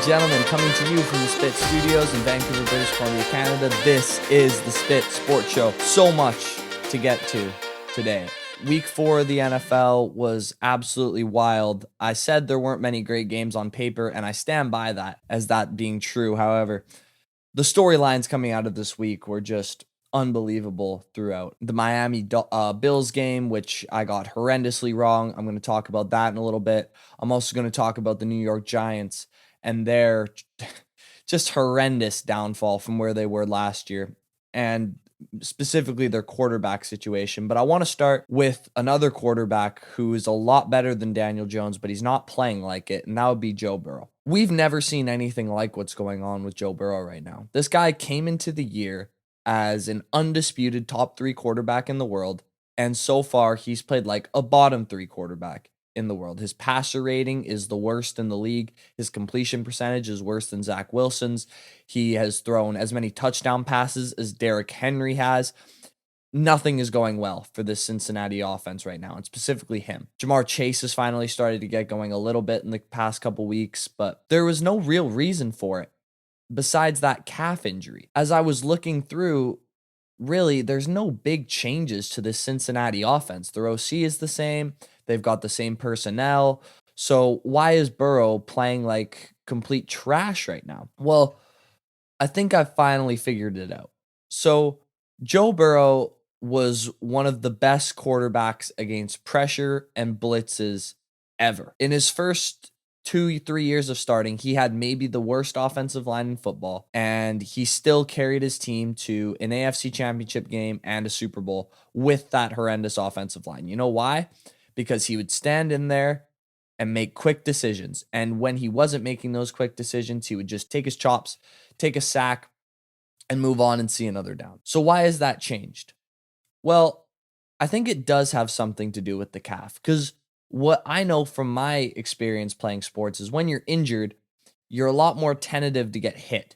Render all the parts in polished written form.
gentlemen, coming to you from the Spit Studios in Vancouver, British Columbia, Canada. This is the Spit Sports Show. So much to get to today. Week 4 of the NFL was absolutely wild. I said there weren't many great games on paper, and I stand by that as that being true. However, the storylines coming out of this week were just unbelievable throughout. The Miami Bills game, which I got horrendously wrong. I'm going to talk about that in a little bit. I'm also going to talk about the New York Giants and their just horrendous downfall from where they were last year, and specifically their quarterback situation. But I want to start with another quarterback who is a lot better than Daniel Jones, but he's not playing like it, and that would be Joe Burrow. We've never seen anything like what's going on with Joe Burrow right now. This guy came into the year as an undisputed top 3 quarterback in the world, and so far he's played like a bottom 3 quarterback in the world. His passer rating is the worst in the league. His completion percentage is worse than Zach Wilson's. He has thrown as many touchdown passes as Derrick Henry has. Nothing is going well for this Cincinnati offense right now, and specifically him. Jamar Chase has finally started to get going a little bit in the past couple weeks, but there was no real reason for it besides that calf injury. As I was looking through, really, there's no big changes to this Cincinnati offense. Their OC is the same. They've got the same personnel. So why is Burrow playing like complete trash right now? Well, I think I've finally figured it out. So Joe Burrow was one of the best quarterbacks against pressure and blitzes ever. In his first 2-3 years of starting, he had maybe the worst offensive line in football, and he still carried his team to an AFC Championship game and a Super Bowl with that horrendous offensive line. You know why? Because he would stand in there and make quick decisions. And when he wasn't making those quick decisions, he would just take his chops, take a sack, and move on and see another down. So why has that changed? Well, I think it does have something to do with the calf, because what I know from my experience playing sports is when you're injured, you're a lot more tentative to get hit.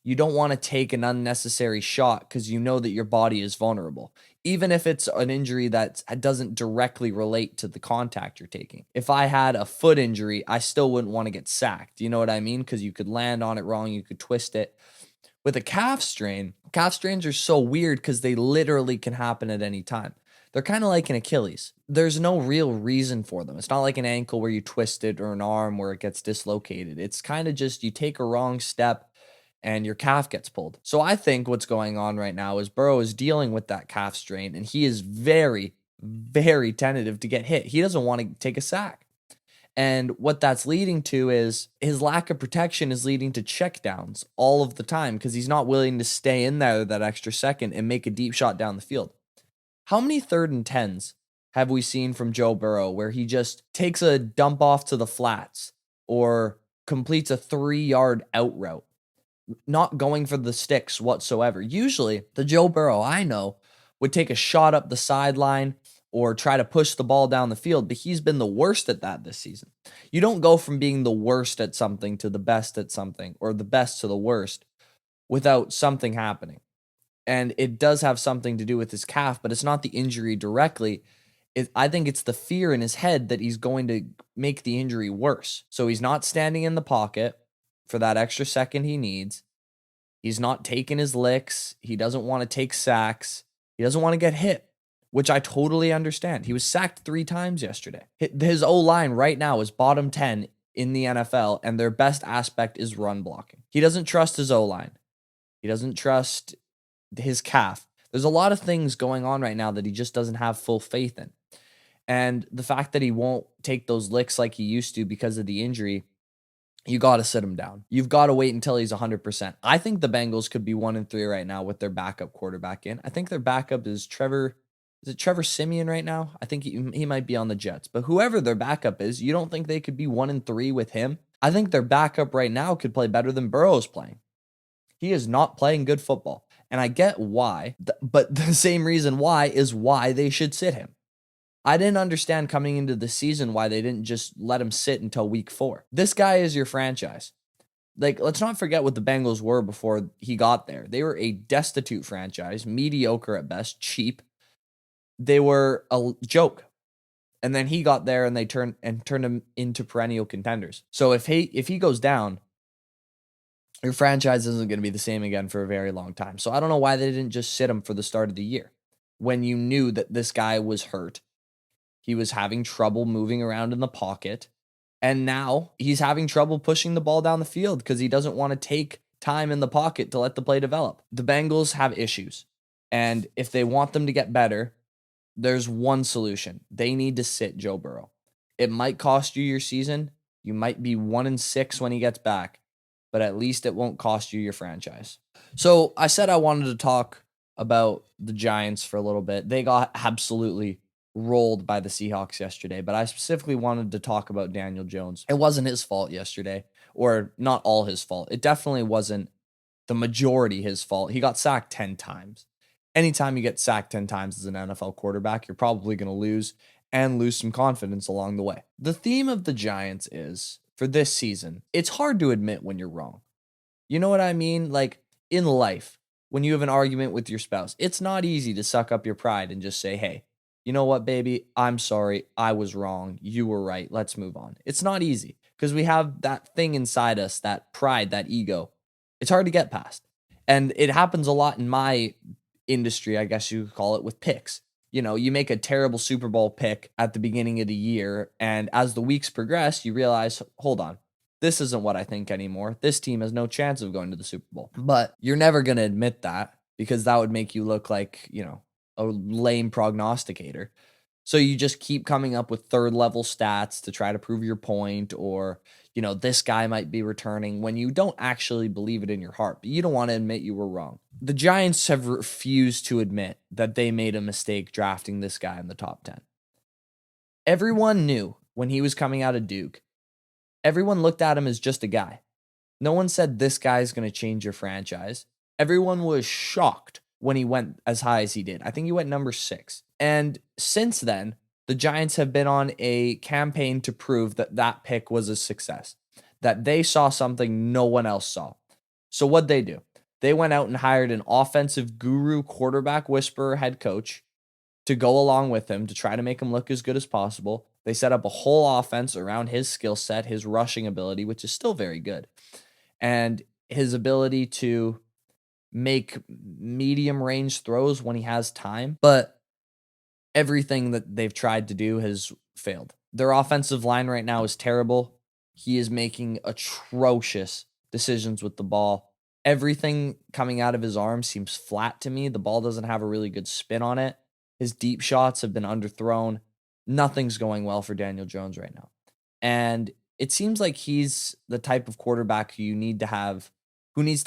You don't want to take an unnecessary shot because you know that your body is vulnerable, even if it's an injury that doesn't directly relate to the contact you're taking. If I had a foot injury, I still wouldn't want to get sacked. You know what I mean? Because you could land on it wrong, you could twist it. With a calf strains are so weird because they literally can happen at any time. They're kind of like an Achilles. There's no real reason for them. It's not like an ankle where you twist it or an arm where it gets dislocated. It's kind of just you take a wrong step and your calf gets pulled. So I think what's going on right now is Burrow is dealing with that calf strain, and he is very, very tentative to get hit. He doesn't want to take a sack. And what that's leading to is his lack of protection is leading to checkdowns all of the time because he's not willing to stay in there that extra second and make a deep shot down the field. How many 3rd and 10s have we seen from Joe Burrow where he just takes a dump off to the flats or completes a 3-yard out route, not going for the sticks whatsoever? Usually, the Joe Burrow I know would take a shot up the sideline or try to push the ball down the field, but he's been the worst at that this season. You don't go from being the worst at something to the best at something, or the best to the worst, without something happening. And it does have something to do with his calf, but it's not the injury directly. I think it's the fear in his head that he's going to make the injury worse. So he's not standing in the pocket for that extra second he needs. He's not taking his licks. He doesn't want to take sacks. He doesn't want to get hit, which I totally understand. He was sacked 3 times yesterday. His O-line right now is bottom 10 in the NFL, and their best aspect is run blocking. He doesn't trust his O-line. He doesn't trust his calf. There's a lot of things going on right now that he just doesn't have full faith in. And the fact that he won't take those licks like he used to because of the injury, you got to sit him down. You've got to wait until he's 100%. I think the Bengals could be 1-3 right now with their backup quarterback in. I think their backup is Trevor Siemian right now? I think he might be on the Jets. But whoever their backup is, you don't think they could be 1-3 with him? I think their backup right now could play better than Burrow's playing. He is not playing good football. And I get why, but the same reason why is why they should sit him. I didn't understand coming into the season why they didn't just let him sit until week 4. This guy is your franchise. Like, let's not forget what the Bengals were before he got there. They were a destitute franchise, mediocre at best, cheap. They were a joke. And then he got there and they turned him into perennial contenders. So if he goes down, your franchise isn't going to be the same again for a very long time. So I don't know why they didn't just sit him for the start of the year when you knew that this guy was hurt. He was having trouble moving around in the pocket. And now he's having trouble pushing the ball down the field because he doesn't want to take time in the pocket to let the play develop. The Bengals have issues. And if they want them to get better, there's one solution. They need to sit Joe Burrow. It might cost you your season. You might be 1-6 when he gets back, but at least it won't cost you your franchise. So I said I wanted to talk about the Giants for a little bit. They got absolutely rolled by the Seahawks yesterday, but I specifically wanted to talk about Daniel Jones. It wasn't his fault yesterday, or not all his fault. It definitely wasn't the majority his fault. He got sacked 10 times. Anytime you get sacked 10 times as an NFL quarterback, you're probably going to lose and lose some confidence along the way. The theme of the Giants is, for this season, it's hard to admit when you're wrong. You know what I mean? Like in life, when you have an argument with your spouse, it's not easy to suck up your pride and just say, hey, you know what, baby? I'm sorry. I was wrong. You were right. Let's move on. It's not easy because we have that thing inside us, that pride, that ego. It's hard to get past. And it happens a lot in my industry, I guess you could call it, with picks. You know, you make a terrible Super Bowl pick at the beginning of the year, and as the weeks progress, you realize, hold on, this isn't what I think anymore. This team has no chance of going to the Super Bowl. But you're never going to admit that because that would make you look like, a lame prognosticator. So you just keep coming up with third level stats to try to prove your point, or, this guy might be returning when you don't actually believe it in your heart, but you don't want to admit you were wrong. The Giants have refused to admit that they made a mistake drafting this guy in the top 10. Everyone knew when he was coming out of Duke. Everyone looked at him as just a guy. No one said this guy's going to change your franchise. Everyone was shocked when he went as high as he did. I think he went number 6. And since then, the Giants have been on a campaign to prove that that pick was a success, that they saw something no one else saw. So what'd they do? They went out and hired an offensive guru, quarterback whisperer head coach to go along with him to try to make him look as good as possible. They set up a whole offense around his skill set, his rushing ability, which is still very good, and his ability to make medium range throws when he has time. But everything that they've tried to do has failed. Their offensive line right now is terrible. He is making atrocious decisions with the ball. Everything coming out of his arm seems flat to me. The ball doesn't have a really good spin on it. His deep shots have been underthrown. Nothing's going well for Daniel Jones right now. And it seems like he's the type of quarterback who needs to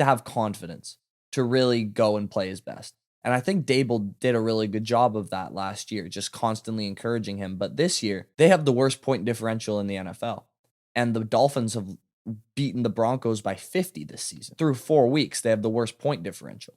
have confidence to really go and play his best. And I think Dable did a really good job of that last year, just constantly encouraging him. But this year, they have the worst point differential in the NFL. And the Dolphins have beaten the Broncos by 50 this season. Through 4 weeks, they have the worst point differential.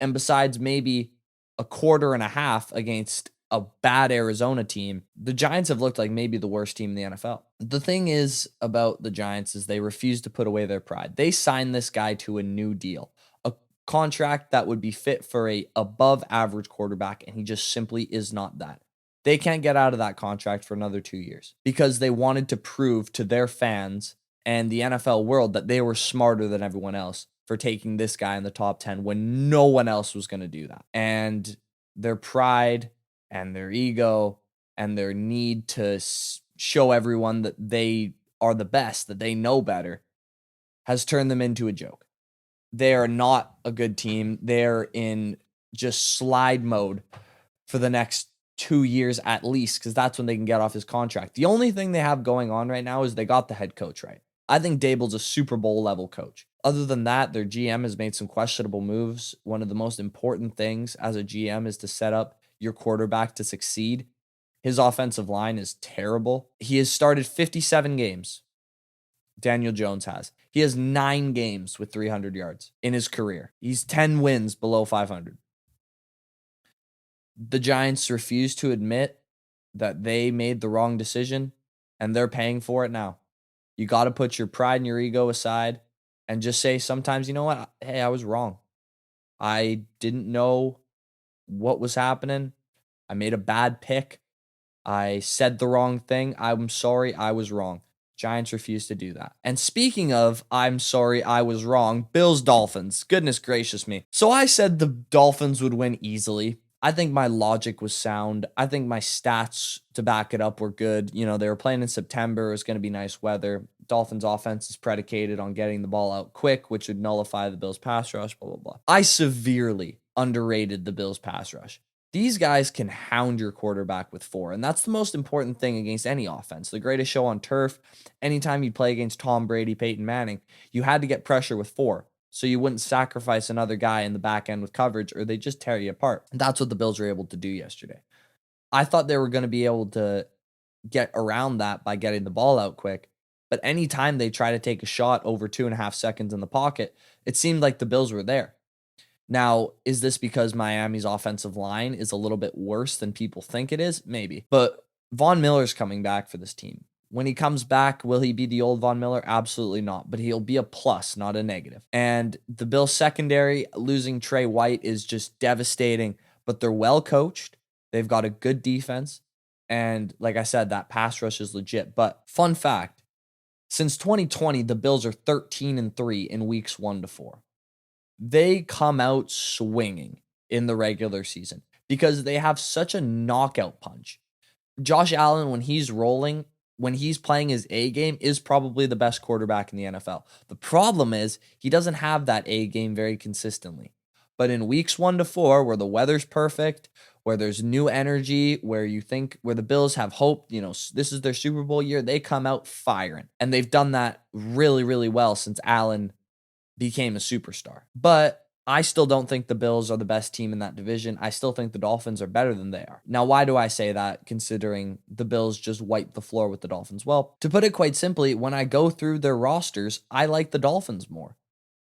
And besides maybe a quarter and a half against a bad Arizona team, the Giants have looked like maybe the worst team in the NFL. The thing is about the Giants is they refuse to put away their pride. They signed this guy to a new deal, a contract that would be fit for a above average quarterback, and he just simply is not that. They can't get out of that contract for another 2 years because they wanted to prove to their fans and the NFL world that they were smarter than everyone else for taking this guy in the top 10 when no one else was going to do that. And their pride and their ego and their need to show everyone that they are the best, that they know better, has turned them into a joke. They are not a good team. They're in just slide mode for the next 2 years at least, because that's when they can get off his contract. The only thing they have going on right now is they got the head coach right. I think Dable's a Super Bowl level coach. Other than that, their GM has made some questionable moves. One of the most important things as a GM is to set up your quarterback to succeed. His offensive line is terrible. He has started 57 games. Daniel Jones has. He has 9 games with 300 yards in his career. He's 10 wins below 500. The Giants refuse to admit that they made the wrong decision, and they're paying for it now. You got to put your pride and your ego aside and just say sometimes, you know what? Hey, I was wrong. I didn't know what was happening. I made a bad pick. I said the wrong thing. I'm sorry. I was wrong. Giants refuse to do that. And speaking of, I'm sorry, I was wrong, Bills Dolphins. Goodness gracious me. So I said the Dolphins would win easily. I think my logic was sound. I think my stats to back it up were good. You know, they were playing in September. It was going to be nice weather. Dolphins offense is predicated on getting the ball out quick, which would nullify the Bills pass rush, blah, blah, blah. I severely underrated the Bills pass rush. These guys can hound your quarterback with 4, and that's the most important thing against any offense. The greatest show on turf, anytime you play against Tom Brady, Peyton Manning, you had to get pressure with 4, so you wouldn't sacrifice another guy in the back end with coverage, or they just tear you apart. And that's what the Bills were able to do yesterday. I thought they were going to be able to get around that by getting the ball out quick, but anytime they try to take a shot over 2.5 seconds in the pocket, it seemed like the Bills were there. Now, is this because Miami's offensive line is a little bit worse than people think it is? Maybe. But Von Miller's coming back for this team. When he comes back, will he be the old Von Miller? Absolutely not. But he'll be a plus, not a negative. And the Bills secondary, losing Trey White is just devastating. But they're well coached. They've got a good defense. And like I said, that pass rush is legit. But fun fact, since 2020, the Bills are 13-3 in weeks 1 to 4. They come out swinging in the regular season because they have such a knockout punch. Josh Allen, when he's rolling, when he's playing his A game, is probably the best quarterback in the NFL. The problem is he doesn't have that A game very consistently. But in weeks 1 to 4, where the weather's perfect, where there's new energy, where the Bills have hope, this is their Super Bowl year, they come out firing. And they've done that really, really well since Allen became a superstar. But I still don't think the Bills are the best team in that division. I still think the Dolphins are better than they are. Now, why do I say that, considering the Bills just wiped the floor with the Dolphins? Well, to put it quite simply, when I go through their rosters, I like the Dolphins more.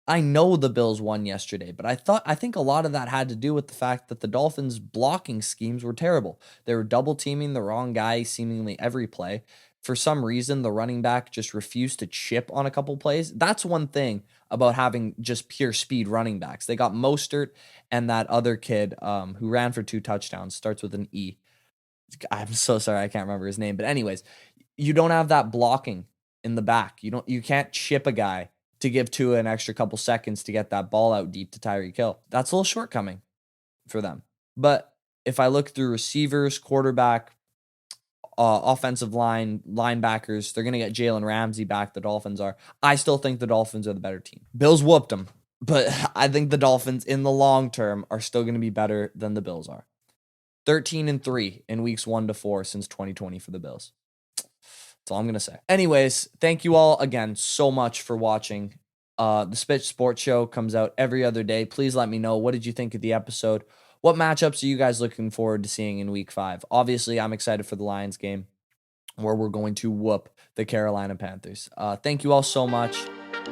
I know the Bills won yesterday, but I think a lot of that had to do with the fact that the Dolphins' blocking schemes were terrible. They were double teaming the wrong guy seemingly every play. For some reason, the running back just refused to chip on a couple plays. That's one thing about having just pure speed running backs. They got Mostert and that other kid who ran for 2 touchdowns, starts with an E. I'm so sorry, I can't remember his name. But anyways, you don't have that blocking in the back. You can't chip a guy to give Tua an extra couple seconds to get that ball out deep to Tyreek Hill. That's a little shortcoming for them. But if I look through receivers, quarterback, offensive line, linebackers, they're going to get Jalen Ramsey back, the Dolphins are. I still think the Dolphins are the better team. Bills whooped them, but I think the Dolphins in the long term are still going to be better than the Bills are. 13-3 in weeks 1 to 4 since 2020 for the Bills. That's all I'm going to say. Anyways, thank you all again so much for watching. The Spit Sports Show comes out every other day. Please let me know, what did you think of the episode? What matchups are you guys looking forward to seeing in week 5? Obviously, I'm excited for the Lions game where we're going to whoop the Carolina Panthers. Thank you all so much.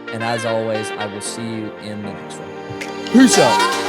And as always, I will see you in the next one. Peace out.